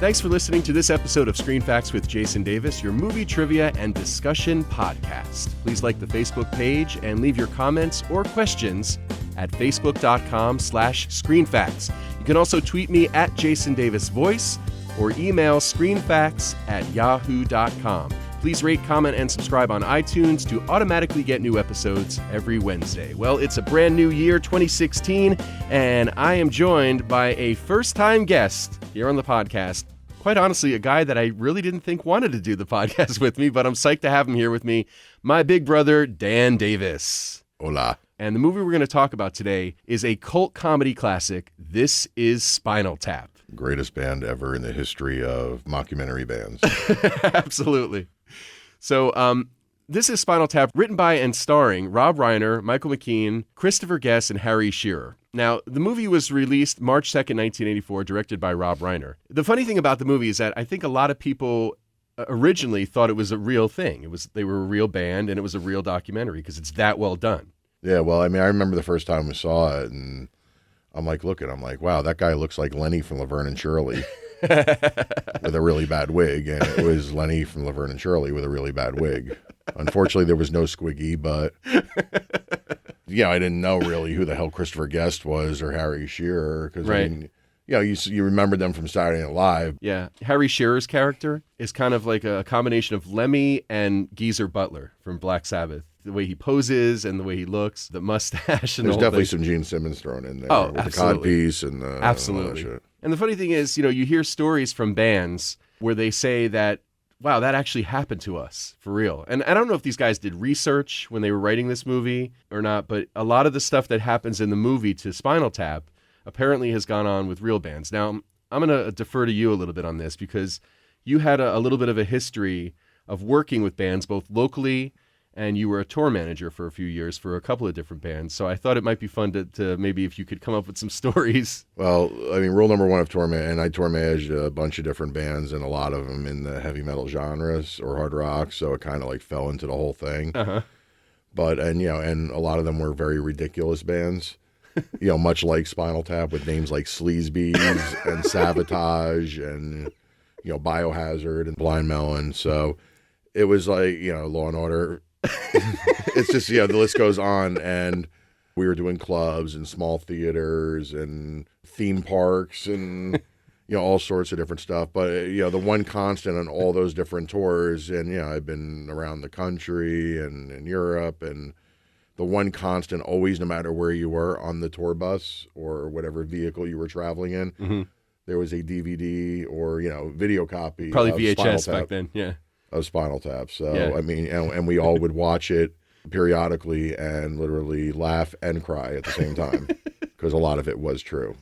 Thanks for listening to this episode of Screen Facts with Jason Davis, your movie trivia and discussion podcast. Please like the Facebook page and leave your comments or questions at facebook.com/screenfacts. You can also tweet me at Jason Davis Voice or email screenfacts@yahoo.com. Please rate, comment, and subscribe on iTunes to automatically get new episodes every Wednesday. Well, it's a brand new year, 2016, and I am joined by a first-time guest here on the podcast. Quite honestly, a guy that I really didn't think wanted to do the podcast with me, but I'm psyched to have him here with me, my big brother, Dan Davis. Hola. And the movie we're going to talk about today is a cult comedy classic, This Is Spinal Tap. Greatest band ever in the history of mockumentary bands. Absolutely. So, This Is Spinal Tap, written by and starring Rob Reiner, Michael McKean, Christopher Guest, and Harry Shearer. Now, the movie was released March 2nd, 1984, directed by Rob Reiner. The funny thing about the movie is that I think a lot of people originally thought it was a real thing. They were a real band, and it was a real documentary because it's that well done. Yeah, well, I mean, I remember the first time we saw it, and I'm like, wow, that guy looks like Lenny from Laverne and Shirley. With a really bad wig, and it was Lenny from Laverne and Shirley with a really bad wig. Unfortunately, there was no Squiggy, but yeah, I didn't know really who the hell Christopher Guest was or Harry Shearer, because right. I mean, you remember them from Saturday Night Live. Yeah, Harry Shearer's character is kind of like a combination of Lemmy and Geezer Butler from Black Sabbath. The way he poses and the way he looks, the mustache, and there's the whole definitely thing. some Gene Simmons thrown in there. Oh, with absolutely. The codpiece and absolutely. all that shit. And the funny thing is, you hear stories from bands where they say that, wow, that actually happened to us for real. And I don't know if these guys did research when they were writing this movie or not, but a lot of the stuff that happens in the movie to Spinal Tap apparently has gone on with real bands. Now, I'm going to defer to you a little bit on this because you had a little bit of a history of working with bands both locally, and you were a tour manager for a few years for a couple of different bands. So I thought it might be fun to maybe if you could come up with some stories. Well, I mean, rule number one of tour and I tour managed a bunch of different bands, and a lot of them in the heavy metal genres or hard rock. So it kind of like fell into the whole thing. Uh-huh. But, and a lot of them were very ridiculous bands, much like Spinal Tap with names like Sleazebees and Sabotage and, Biohazard and Blind Melon. So it was like, Law and Order. It's just, the list goes on, and we were doing clubs and small theaters and theme parks and, all sorts of different stuff. But, the one constant on all those different tours, and, I've been around the country and in Europe, and the one constant always, no matter where you were on the tour bus or whatever vehicle you were traveling in, mm-hmm. there was a DVD or, video copy. Probably of VHS back then, yeah. Of Spinal Tap. So, yeah. I mean, and we all would watch it periodically and literally laugh and cry at the same time because a lot of it was true.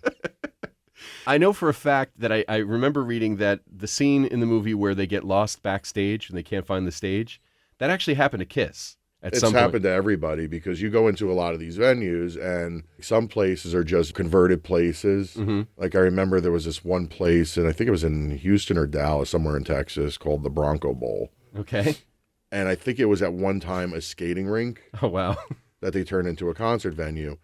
I know for a fact that I remember reading that the scene in the movie where they get lost backstage and they can't find the stage, that actually happened to Kiss at some point. It's happened to everybody because you go into a lot of these venues and some places are just converted places. Mm-hmm. Like I remember there was this one place, and I think it was in Houston or Dallas, somewhere in Texas, called the Bronco Bowl. Okay. And I think it was at one time a skating rink. Oh, wow. That they turned into a concert venue.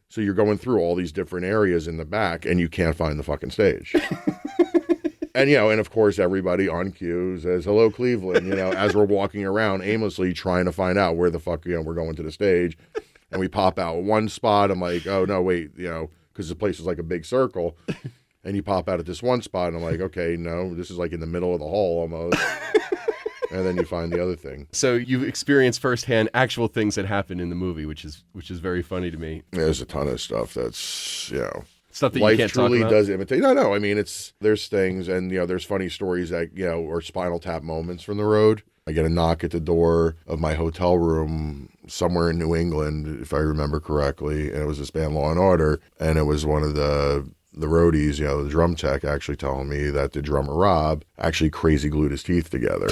So you're going through all these different areas in the back and you can't find the fucking stage. And, and of course, everybody on cue says, hello, Cleveland, as we're walking around aimlessly trying to find out where the fuck, we're going to the stage. And we pop out one spot. I'm like, oh, no, wait, because the place is like a big circle. And you pop out at this one spot. And I'm like, okay, no, this is like in the middle of the hall almost. And then you find the other thing. So you've experienced firsthand actual things that happened in the movie, which is very funny to me. There's a ton of stuff that's, stuff that life you can't truly talk about. does imitate. No. I mean, there's things, and there's funny stories that or Spinal Tap moments from the road. I get a knock at the door of my hotel room somewhere in New England, if I remember correctly, and it was this band Law and Order, and it was one of the roadies, the drum tech, actually telling me that the drummer Rob actually crazy glued his teeth together.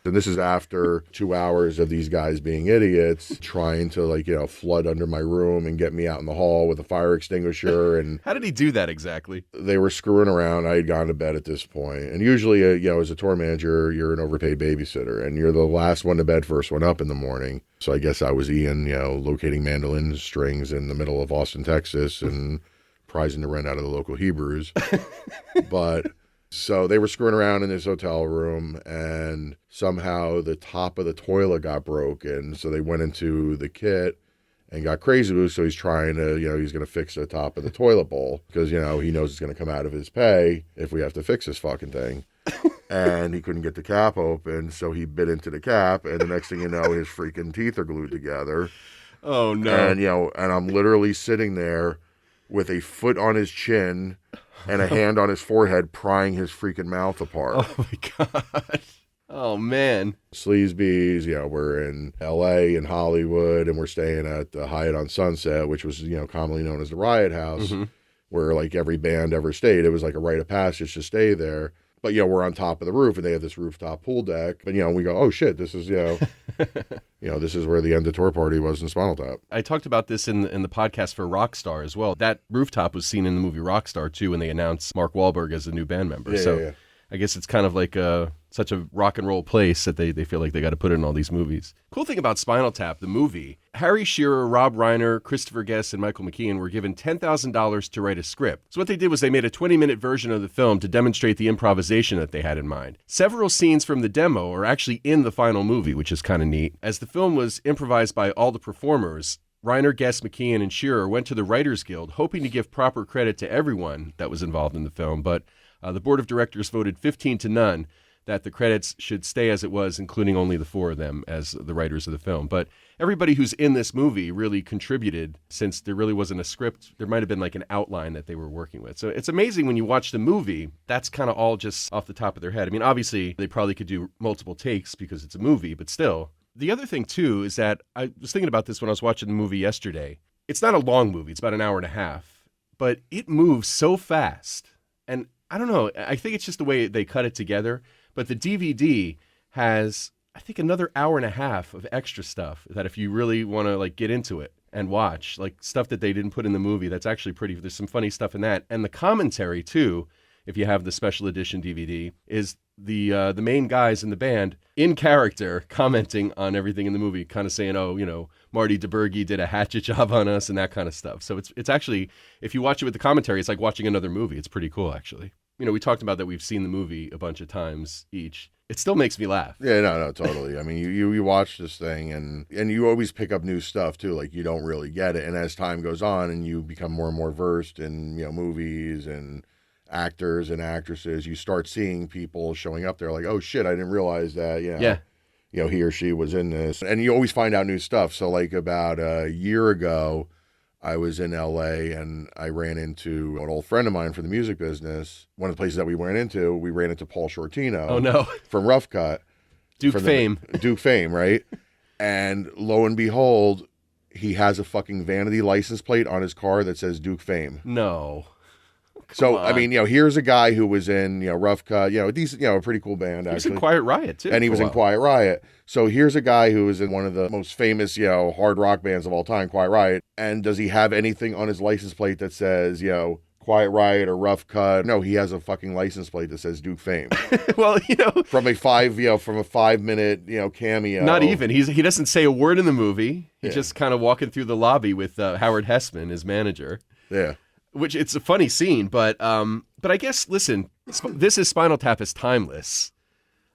And this is after 2 hours of these guys being idiots, trying to flood under my room and get me out in the hall with a fire extinguisher. And how did he do that exactly? They were screwing around. I had gone to bed at this point. And usually, as a tour manager, you're an overpaid babysitter and you're the last one to bed, first one up in the morning. So I guess I was Ian, locating mandolin strings in the middle of Austin, Texas, and prizing the rent out of the local Hebrews. But So they were screwing around in this hotel room, and somehow the top of the toilet got broken. So they went into the kit and got crazy with. So he's trying to, he's going to fix the top of the toilet bowl because, he knows it's going to come out of his pay if we have to fix this fucking thing. And he couldn't get the cap open, so he bit into the cap, and the next thing you know, his freaking teeth are glued together. Oh, no. And, and I'm literally sitting there with a foot on his chin and a hand on his forehead prying his freaking mouth apart. Oh, my God. Oh, man. Sleazebees, we're in L.A. and Hollywood, and we're staying at the Hyatt on Sunset, which was, commonly known as the Riot House, where, like, every band ever stayed. It was like a rite of passage to stay there. But, we're on top of the roof, and they have this rooftop pool deck. But, we go, oh, shit, this is, this is where the end of tour party was in Spinal Tap. I talked about this in the podcast for Rockstar as well. That rooftop was seen in the movie Rockstar, too, when they announced Mark Wahlberg as a new band member. Yeah. I guess it's kind of like such a rock and roll place that they feel like they got to put it in all these movies. Cool thing about Spinal Tap, the movie, Harry Shearer, Rob Reiner, Christopher Guest, and Michael McKean were given $10,000 to write a script. So what they did was they made a 20-minute version of the film to demonstrate the improvisation that they had in mind. Several scenes from the demo are actually in the final movie, which is kind of neat. As the film was improvised by all the performers, Reiner, Guest, McKean, and Shearer went to the Writers Guild, hoping to give proper credit to everyone that was involved in the film, but the board of directors voted 15-0 that the credits should stay as it was, including only the 4 of them as the writers of the film. But everybody who's in this movie really contributed, since there really wasn't a script. There might have been like an outline that they were working with. So it's amazing when you watch the movie, that's kind of all just off the top of their head. I mean, obviously, they probably could do multiple takes because it's a movie, but still. The other thing, too, is that I was thinking about this when I was watching the movie yesterday. It's not a long movie. It's about an hour and a half. But it moves so fast. And I don't know. I think it's just the way they cut it together. But the DVD has, I think, another hour and a half of extra stuff that if you really want to like get into it and watch, like stuff that they didn't put in the movie, that's actually pretty, there's some funny stuff in that. And the commentary, too, if you have the special edition DVD, is the main guys in the band in character commenting on everything in the movie, kind of saying, oh, Marty DeBurgi did a hatchet job on us and that kind of stuff. So it's actually, if you watch it with the commentary, it's like watching another movie. It's pretty cool, actually. We talked about that we've seen the movie a bunch of times each. It still makes me laugh. Yeah, no, totally. I mean, you watch this thing and you always pick up new stuff too. Like you don't really get it, and as time goes on and you become more and more versed in movies and actors and actresses, you start seeing people showing up there like, oh shit, I didn't realize that. Yeah. He or she was in this, and you always find out new stuff. So like about a year ago, I was in L.A. and I ran into an old friend of mine from the music business. One of the places that we ran into Paul Shortino. Oh, no. From Rough Cut. Duke Fame, right? And lo and behold, he has a fucking vanity license plate on his car that says Duke Fame. No. So, I mean, here's a guy who was in, Rough Cut, a decent, a pretty cool band, actually. He was in Quiet Riot, too. And he was in Quiet Riot. So here's a guy who was in one of the most famous, hard rock bands of all time, Quiet Riot. And does he have anything on his license plate that says, Quiet Riot or Rough Cut? No, he has a fucking license plate that says Duke Fame. Well, from a 5-minute, cameo. Not even. He doesn't say a word in the movie. He's just kind of walking through the lobby with Howard Hessman, his manager. Yeah. Which it's a funny scene, but I guess, listen, this is Spinal Tap is timeless.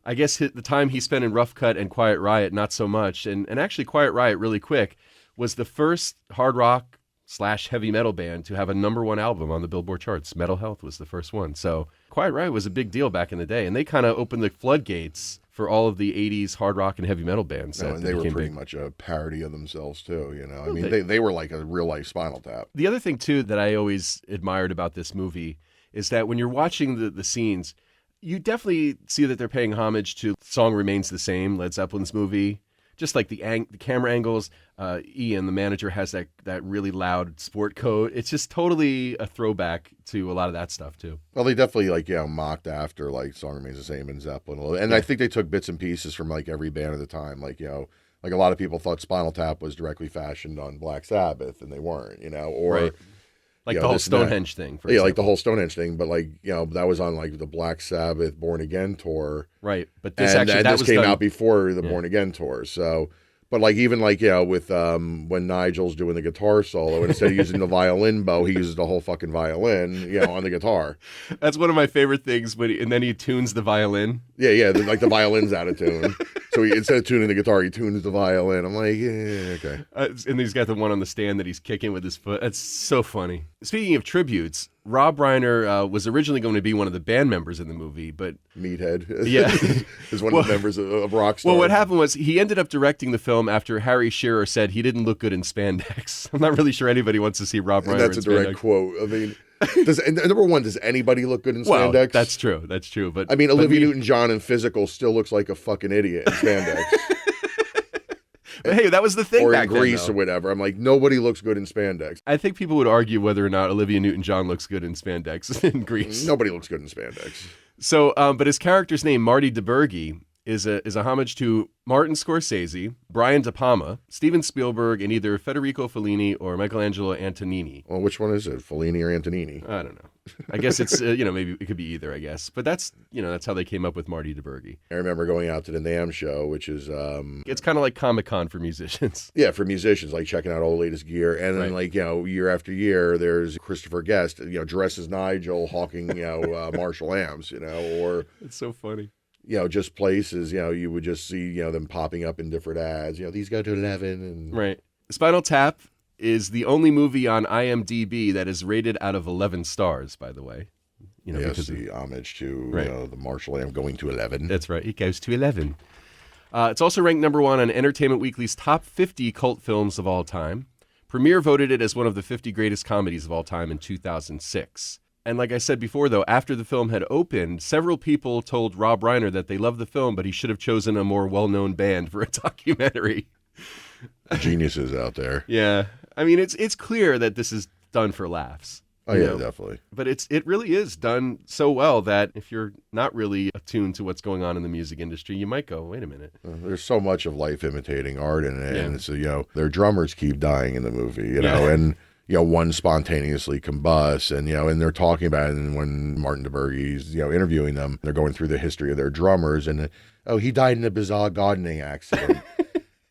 I guess the time he spent in Rough Cut and Quiet Riot, not so much. And actually, Quiet Riot, really quick, was the first hard rock / heavy metal band to have a #1 album on the Billboard charts. Metal Health was the first one. So Quiet Riot was a big deal back in the day, and they kind of opened the floodgates for all of the 80s hard rock and heavy metal bands. And they were pretty much a parody of themselves, too. I mean, they were like a real-life Spinal Tap. The other thing, too, that I always admired about this movie is that when you're watching the scenes, you definitely see that they're paying homage to Song Remains the Same, Led Zeppelin's movie. Just like the camera angles, Ian, the manager, has that really loud sport coat. It's just totally a throwback to a lot of that stuff, too. Well, they definitely, mocked after, Song Remains the Same and Zeppelin. And I think they took bits and pieces from, every band at the time. Like a lot of people thought Spinal Tap was directly fashioned on Black Sabbath, and they weren't, or... Right. Like the whole Stonehenge thing, for example. Yeah, like the whole Stonehenge thing, but that was on the Black Sabbath Born Again tour. Right. But this came done out before the Born Again tour. So, But like even like with when Nigel's doing the guitar solo, instead of using the violin bow, he uses the whole fucking violin, on the guitar. That's one of my favorite things. And then he tunes the violin. Yeah, like the violin's out of tune. So instead of tuning the guitar, he tunes the violin. I'm like, yeah, okay. And he's got the one on the stand that he's kicking with his foot. That's so funny. Speaking of tributes, Rob Reiner was originally going to be one of the band members in the movie, but Meathead, yeah, is one of the members of Rockstar. Well, what happened was he ended up directing the film after Harry Shearer said he didn't look good in spandex. I'm not really sure anybody wants to see Rob Reiner. And that's a direct quote. I mean, number one, does anybody look good in spandex? Well, that's true. That's true. But I mean, Olivia Newton-John in Physical still looks like a fucking idiot in spandex. But hey, that was the thing or back in Grease then, or whatever. I'm like, nobody looks good in spandex. I think people would argue whether or not Olivia Newton-John looks good in spandex in Grease. Nobody looks good in spandex. So, but his character's name, Marty DeBurgi, is a homage to Martin Scorsese, Brian De Palma, Steven Spielberg, and either Federico Fellini or Michelangelo Antonioni. Well, which one is it, Fellini or Antonini? I don't know. I guess it's maybe it could be either. I guess, but that's how they came up with Marty DeBurgi. I remember going out to the NAMM show, which is it's kind of like Comic-Con for musicians. Yeah, for musicians, like checking out all the latest gear, and then like year after year, there's Christopher Guest, dressed as Nigel, hawking Marshall amps, or it's so funny. Just places, you would just see, them popping up in different ads. These go to 11. And... Right. Spinal Tap is the only movie on IMDb that is rated out of 11 stars, by the way. Because the homage to the Marshall amp going to 11. That's right. It goes to 11. It's also ranked number 1 on Entertainment Weekly's top 50 cult films of all time. Premiere voted it as one of the 50 greatest comedies of all time in 2006. And like I said before, though, after the film had opened, several people told Rob Reiner that they loved the film, but he should have chosen a more well-known band for a documentary. Geniuses out there. Yeah. I mean, it's clear that this is done for laughs. Oh, yeah, definitely. But it really is done so well that if you're not really attuned to what's going on in the music industry, you might go, wait a minute. There's so much of life imitating art in it. Yeah. And so, their drummers keep dying in the movie, and... one spontaneously combusts, and and they're talking about it. And when Martin DeBurgi's interviewing them, they're going through the history of their drummers, and he died in a bizarre gardening accident.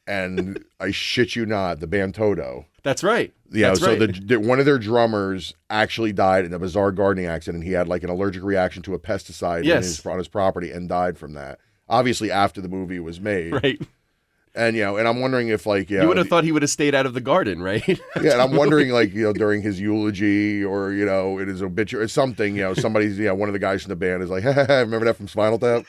And I shit you not, the band Toto. That's right. That's right. One of their drummers actually died in a bizarre gardening accident. He had like an allergic reaction to a pesticide on his property and died from that. Obviously, after the movie was made, right. And and I'm wondering if you would have thought he would have stayed out of the garden, right? Yeah, and I'm wondering during his eulogy or in his obituary or something, somebody's one of the guys from the band is like, remember that from Spinal Tap?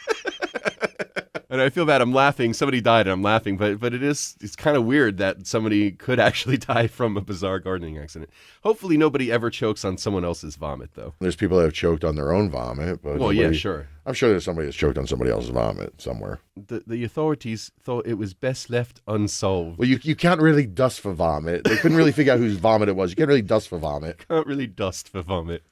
And I feel bad. I'm laughing. Somebody died, and I'm laughing. But it's kind of weird that somebody could actually die from a bizarre gardening accident. Hopefully, nobody ever chokes on someone else's vomit, though. There's people that have choked on their own vomit. But yeah, sure. I'm sure there's somebody that's choked on somebody else's vomit somewhere. The authorities thought it was best left unsolved. Well, you can't really dust for vomit. They couldn't really figure out whose vomit it was. You can't really dust for vomit. Can't really dust for vomit.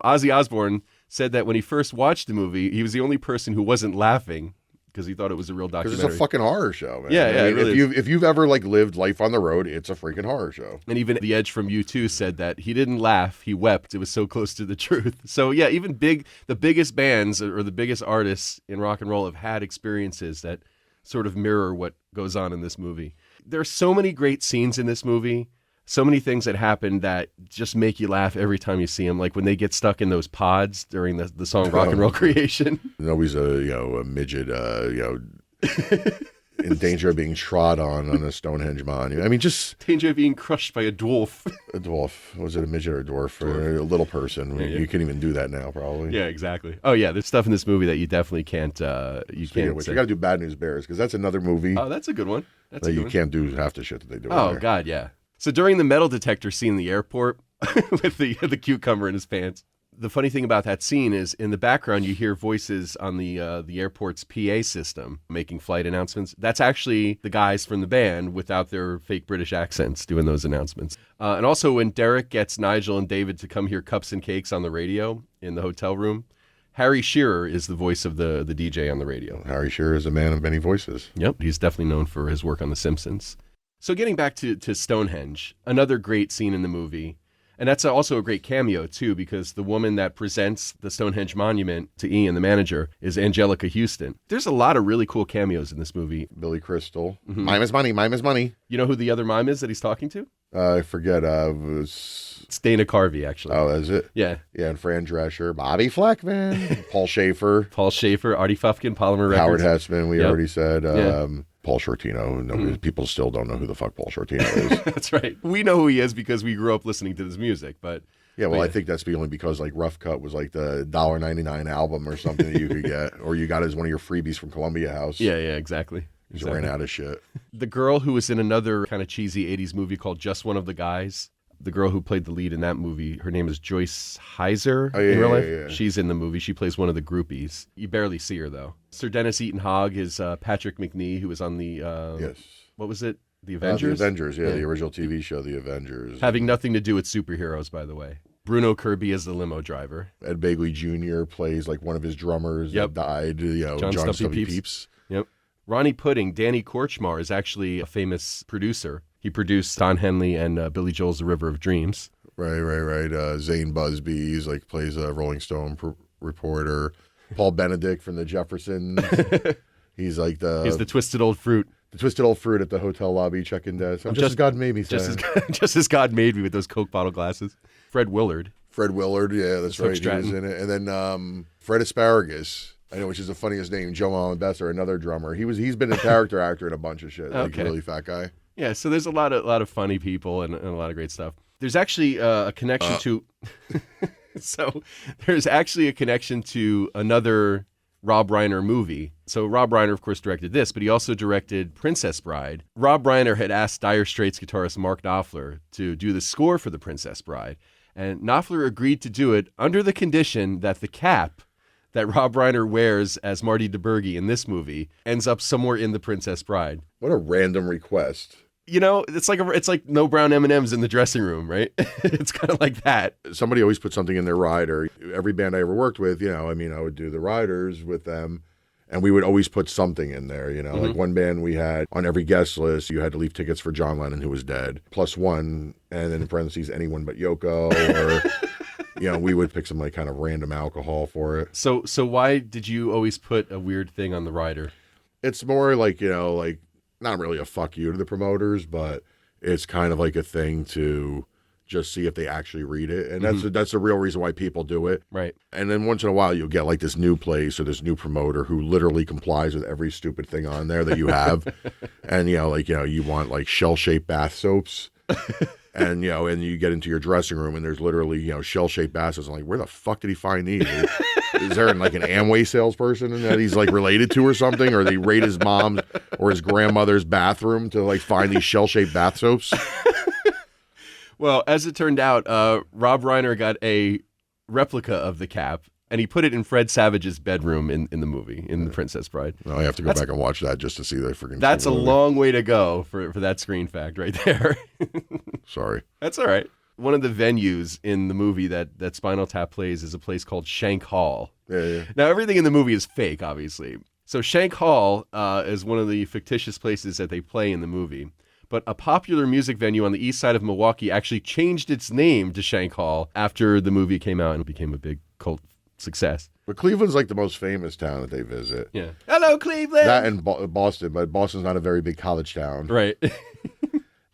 Ozzy Osbourne said that when he first watched the movie, he was the only person who wasn't laughing because he thought it was a real documentary. Because it's a fucking horror show, man. Yeah, it really if you've ever lived life on the road, it's a freaking horror show. And even The Edge from U2 said that he didn't laugh, he wept. It was so close to the truth. So yeah, even the biggest bands or the biggest artists in rock and roll have had experiences that sort of mirror what goes on in this movie. There are so many great scenes in this movie. So many things that happen that just make you laugh every time you see them. Like when they get stuck in those pods during the song Rock and Roll Creation. Nobody's a midget, in danger of being trod on a Stonehenge monument. I mean, just... Danger of being crushed by a dwarf. A dwarf. Was it a midget or a dwarf? Or a little person. Yeah. You couldn't even do that now, probably. Yeah, exactly. Oh, yeah. There's stuff in this movie that you definitely can't... you got to do Bad News Bears, because that's another movie. Oh, that's a good one. Can't do half the shit that they do. Oh, God, yeah. So during the metal detector scene in the airport with the cucumber in his pants, the funny thing about that scene is in the background you hear voices on the airport's PA system making flight announcements. That's actually the guys from the band without their fake British accents doing those announcements. And also when Derek gets Nigel and David to come hear Cups and Cakes on the radio in the hotel room, Harry Shearer is the voice of the DJ on the radio. Harry Shearer is a man of many voices. Yep, he's definitely known for his work on The Simpsons. So getting back to Stonehenge, another great scene in the movie. And that's also a great cameo, too, because the woman that presents the Stonehenge Monument to Ian, the manager, is Angelica Houston. There's a lot of really cool cameos in this movie. Billy Crystal. Mime is money, mime is money. You know who the other mime is that he's talking to? I forget. It's Dana Carvey, actually. Oh, is it? Yeah. Yeah, and Fran Drescher, Bobby Fleckman, Paul Schaefer. Paul Schaefer, Artie Fufkin, Polymer Records. Howard Hessman, we already said. Yeah. Paul Shortino. People still don't know who the fuck Paul Shortino is. That's right. We know who he is because we grew up listening to his music, but... Yeah, well, I think that's only because like Rough Cut was like the $1.99 album or something that you could get, or you got it as one of your freebies from Columbia House. Yeah, exactly. You ran out of shit. The girl who was in another kind of cheesy 80s movie called Just One of the Guys, the girl who played the lead in that movie, her name is Joyce Heiser in real life. Yeah. She's in the movie. She plays one of the groupies. You barely see her, though. Sir Dennis Eaton Hogg is Patrick McNee, who was on the... Yes. What was it? The Avengers? The Avengers, yeah, the original TV show, The Avengers. Having nothing to do with superheroes, by the way. Bruno Kirby is the limo driver. Ed Begley Jr. plays like one of his drummers that died, John Stumpy Peeps. Yep. Ronnie Pudding, Danny Korchmar, is actually a famous producer. He produced Don Henley and Billy Joel's The River of Dreams. Right. Zane Busby plays a Rolling Stone reporter. Paul Benedict from the Jeffersons. He's the twisted old fruit. The twisted old fruit at the hotel lobby check-in desk. I'm just as God made me. Just as God made me with those Coke bottle glasses. Fred Willard, yeah, that's right. He was in it. And then Fred Asparagus, I know, which is the funniest name. Joe Allen Besser, another drummer. He's been a character actor in a bunch of shit. Like a really fat guy. Yeah, so there's a lot of funny people and a lot of great stuff. There's actually a connection to. So there's actually a connection to another Rob Reiner movie. So Rob Reiner, of course, directed this, but he also directed Princess Bride. Rob Reiner had asked Dire Straits guitarist Mark Knopfler to do the score for The Princess Bride, and Knopfler agreed to do it under the condition that the cap that Rob Reiner wears as Marty DeBurgi in this movie ends up somewhere in The Princess Bride. What a random request. You know, it's like no brown M&Ms in the dressing room, right? It's kind of like that. Somebody always put something in their rider. Every band I ever worked with, I would do the riders with them, and we would always put something in there, Like one band we had on every guest list, you had to leave tickets for John Lennon, who was dead, +1, and then in parentheses, anyone but Yoko, or, we would pick some kind of random alcohol for it. So why did you always put a weird thing on the rider? It's more not really a fuck you to the promoters, but it's kind of like a thing to just see if they actually read it. And that's the real reason why people do it. Right. And then once in a while you'll get this new place or this new promoter who literally complies with every stupid thing on there that you have. And, you want shell-shaped bath soaps. And, and you get into your dressing room and there's literally, shell-shaped bath soaps. I'm like, where the fuck did he find these? Is there an Amway salesperson that he's related to or something? Or they raid his mom's or his grandmother's bathroom to find these shell-shaped bath soaps? Well, as it turned out, Rob Reiner got a replica of the cap, and he put it in Fred Savage's bedroom in the movie, in The Princess Bride. No, I have to go back and watch that just to see the freaking. That's a long way to go for that screen fact right there. Sorry. That's all right. One of the venues in the movie that Spinal Tap plays is a place called Shank Hall. Yeah. Now, everything in the movie is fake, obviously. So Shank Hall is one of the fictitious places that they play in the movie. But a popular music venue on the east side of Milwaukee actually changed its name to Shank Hall after the movie came out and became a big cult success. But Cleveland's the most famous town that they visit. Yeah. Hello, Cleveland! That and Boston, but Boston's not a very big college town. Right.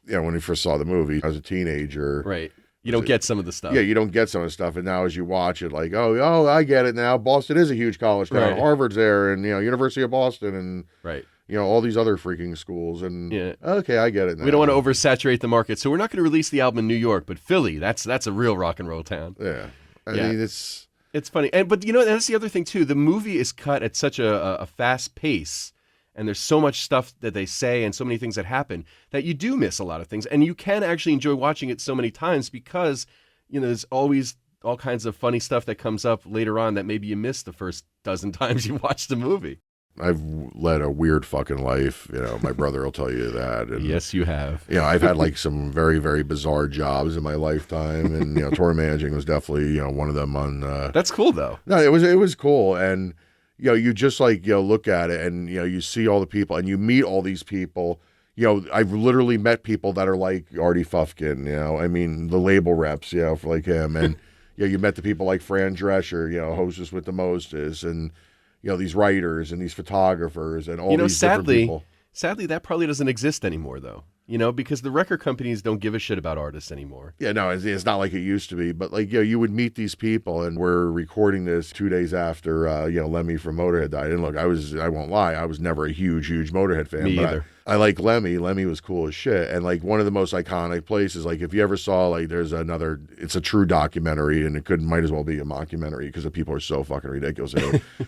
When we first saw the movie as a teenager. Right. You don't get some of the stuff. Yeah, you don't get some of the stuff. And now as you watch it, oh, I get it now. Boston is a huge college town. Right. Harvard's there and, University of Boston and... Right. All these other freaking schools. And, okay, I get it now. We don't want to oversaturate the market, so we're not going to release the album in New York, but Philly, that's a real rock and roll town. Yeah. I mean, it's funny. But, that's the other thing, too. The movie is cut at such a fast pace, and there's so much stuff that they say and so many things that happen that you do miss a lot of things. And you can actually enjoy watching it so many times because, there's always all kinds of funny stuff that comes up later on that maybe you missed the first dozen times you watched the movie. I've led a weird fucking life. My brother will tell you that. And, yes, you have. I've had some very, very bizarre jobs in my lifetime. And, tour managing was definitely, one of them on. That's cool, though. No, it was cool. And, you just look at it and, you see all the people and you meet all these people. I've literally met people that are like Artie Fufkin, I mean, the label reps, for like him. And, you met the people like Fran Drescher, Hostess with the Mostess, and, these writers and these photographers and all these different people. Sadly, that probably doesn't exist anymore, though. Because the record companies don't give a shit about artists anymore. Yeah, no, it's not like it used to be. But, like, you would meet these people, and we're recording this 2 days after, Lemmy from Motorhead died. And look, I won't lie, I was never a huge Motorhead fan. Me either. I like Lemmy. Lemmy was cool as shit. And, like, one of the most iconic places, like, if you ever saw, like, it's a true documentary, and it might as well be a mockumentary because the people are so fucking ridiculous.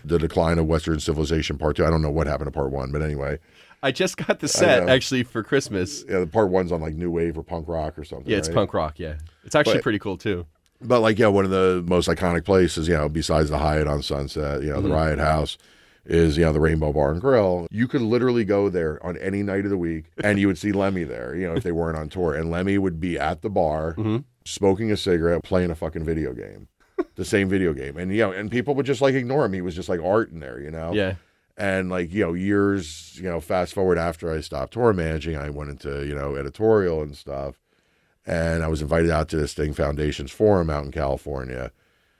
The Decline of Western Civilization Part 2. I don't know what happened to Part 1, but anyway. I just got the set, actually, for Christmas. Yeah, the Part 1's on, like, new wave or punk rock or something. Yeah, it's punk rock, yeah. It's actually pretty cool, too. But, like, one of the most iconic places, besides the Hyatt on Sunset, the Riot House, is, the Rainbow Bar and Grill. You could literally go there on any night of the week, and you would see Lemmy there, if they weren't on tour. And Lemmy would be at the bar, smoking a cigarette, playing a fucking video game. The same video game. And, and people would just, like, ignore him. He was just, like, art in there, Yeah. And, like, years, fast forward after I stopped tour managing, I went into, editorial and stuff. And I was invited out to this Sting Foundation's forum out in California.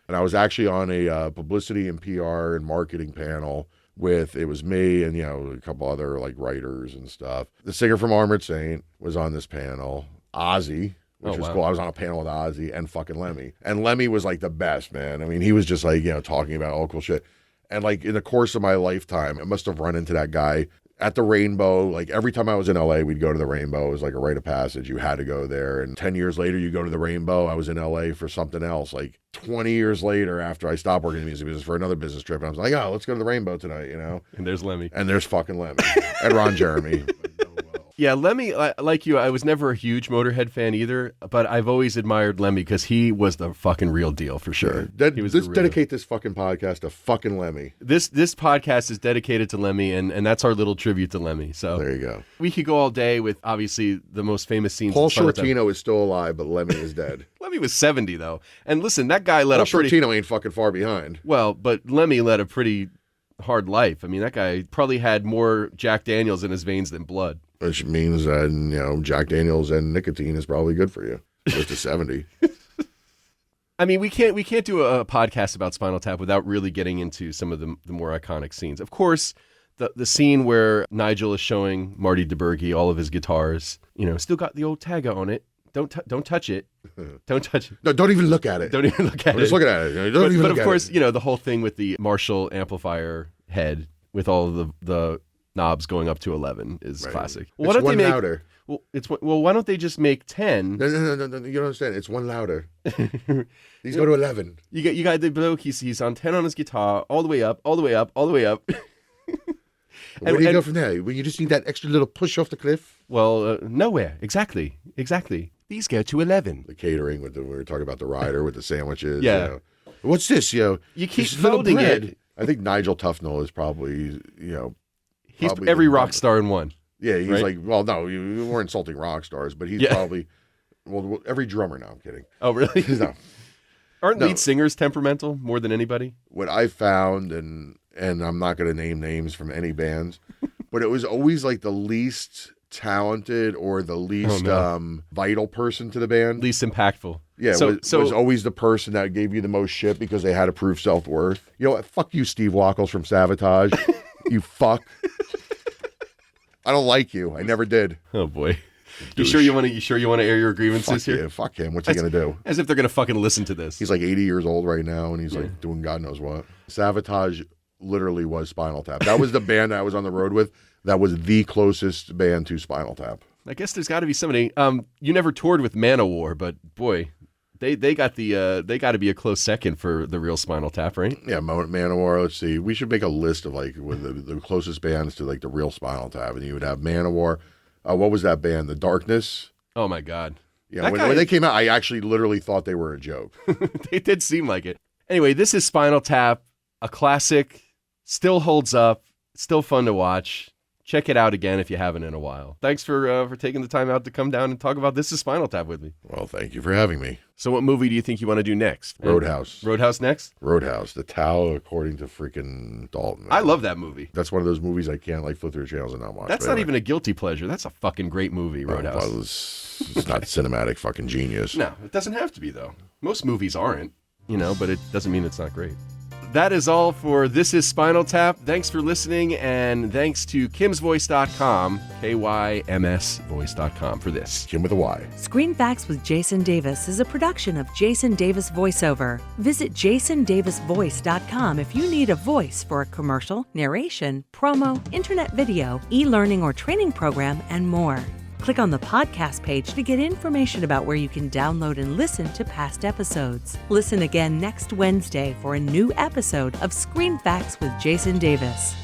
And I was actually on a publicity and PR and marketing panel it was me and, a couple other, like, writers and stuff. The singer from Armored Saint was on this panel. Ozzy, which was cool. I was on a panel with Ozzy and fucking Lemmy. And Lemmy was, like, the best, man. I mean, he was just, like, talking about all cool shit. And, like, in the course of my lifetime, I must have run into that guy at the Rainbow. Like, every time I was in LA, we'd go to the Rainbow. It was like a rite of passage. You had to go there. And 10 years later, you go to the Rainbow. I was in LA for something else. Like, 20 years later, after I stopped working in the music business for another business trip, and I was like, let's go to the Rainbow tonight, And there's Lemmy. And there's fucking Lemmy. And Ron Jeremy. Yeah, Lemmy, like you, I was never a huge Motorhead fan either, but I've always admired Lemmy because he was the fucking real deal for sure. Dedicate this fucking podcast to fucking Lemmy. This podcast is dedicated to Lemmy, and that's our little tribute to Lemmy. So there you go. We could go all day with, obviously, the most famous scenes. Paul Shortino is still alive, but Lemmy is dead. Lemmy was 70, though. And listen, that guy led Paul Shortino ain't fucking far behind. Well, but Lemmy led a pretty hard life. I mean, that guy probably had more Jack Daniels in his veins than blood. Which means that, Jack Daniels and nicotine is probably good for you. Close to 70. I mean, we can't do a podcast about Spinal Tap without really getting into some of the more iconic scenes. Of course, the scene where Nigel is showing Marty DeBerge all of his guitars, still got the old tagger on it. Don't touch it. Don't touch it. No, don't even look at it. Don't even look at it. Just looking at it. But of course, the whole thing with the Marshall amplifier head with all of the knobs going up to 11 is classic. Well, it's one louder. Well, why don't they just make 10? No, you don't understand. It's one louder. These go to 11. You got the bloke. He's on 10 on his guitar, all the way up, all the way up, all the way up. Where do you go from there? When you just need that extra little push off the cliff? Well, nowhere. Exactly. These go to 11. The catering we were talking about the rider with the sandwiches. Yeah. What's this? You keep folding it. I think Nigel Tufnell is probably he's every rock star in one. Yeah, he's right? like, well, no, we're insulting rock stars, but he's probably, every drummer. No, I'm kidding. Oh, really? No. Aren't lead singers temperamental more than anybody? What I found, and I'm not going to name names from any bands, but it was always like the least talented or the least vital person to the band. Least impactful. Yeah, it was always the person that gave you the most shit because they had to prove self-worth. You know what? Fuck you, Steve Wackles from Savatage. You fuck. I don't like you. I never did. Oh boy. You sure you want to air your grievances here? Yeah, fuck him. What's he gonna do? As if they're gonna fucking listen to this. He's like 80 years old right now, and he's like doing God knows what. Savatage literally was Spinal Tap. That was the band I was on the road with. That was the closest band to Spinal Tap. I guess there's got to be somebody. You never toured with Manowar, but boy, they got to be a close second for the real Spinal Tap, right? Yeah, Manowar. Let's see. We should make a list of like with the closest bands to like the real Spinal Tap, and you would have Manowar. What was that band? The Darkness. Oh my God. Yeah, when they came out, I actually literally thought they were a joke. They did seem like it. Anyway, this is Spinal Tap, a classic, still holds up, still fun to watch. check it out again if you haven't in a while. Thanks for taking the time out to come down and talk about This Is Spinal Tap with me. Well, thank you for having me. So what movie do you think you want to do next? Roadhouse. Roadhouse next? Roadhouse. The Tao according to freaking Dalton. I love that movie. That's one of those movies I can't like flip through the channels and not watch. That's not even a guilty pleasure. That's a fucking great movie, Roadhouse. Well, it's not cinematic fucking genius. No, it doesn't have to be, though. Most movies aren't, but it doesn't mean it's not great. That is all for This Is Spinal Tap. Thanks for listening, and thanks to KimsVoice.com, KYMSVoice.com for this. Kim with a Y. Screen Facts with Jason Davis is a production of Jason Davis VoiceOver. Visit jasondavisvoice.com if you need a voice for a commercial, narration, promo, internet video, e-learning or training program, and more. Click on the podcast page to get information about where you can download and listen to past episodes. Listen again next Wednesday for a new episode of Screen Facts with Jason Davis.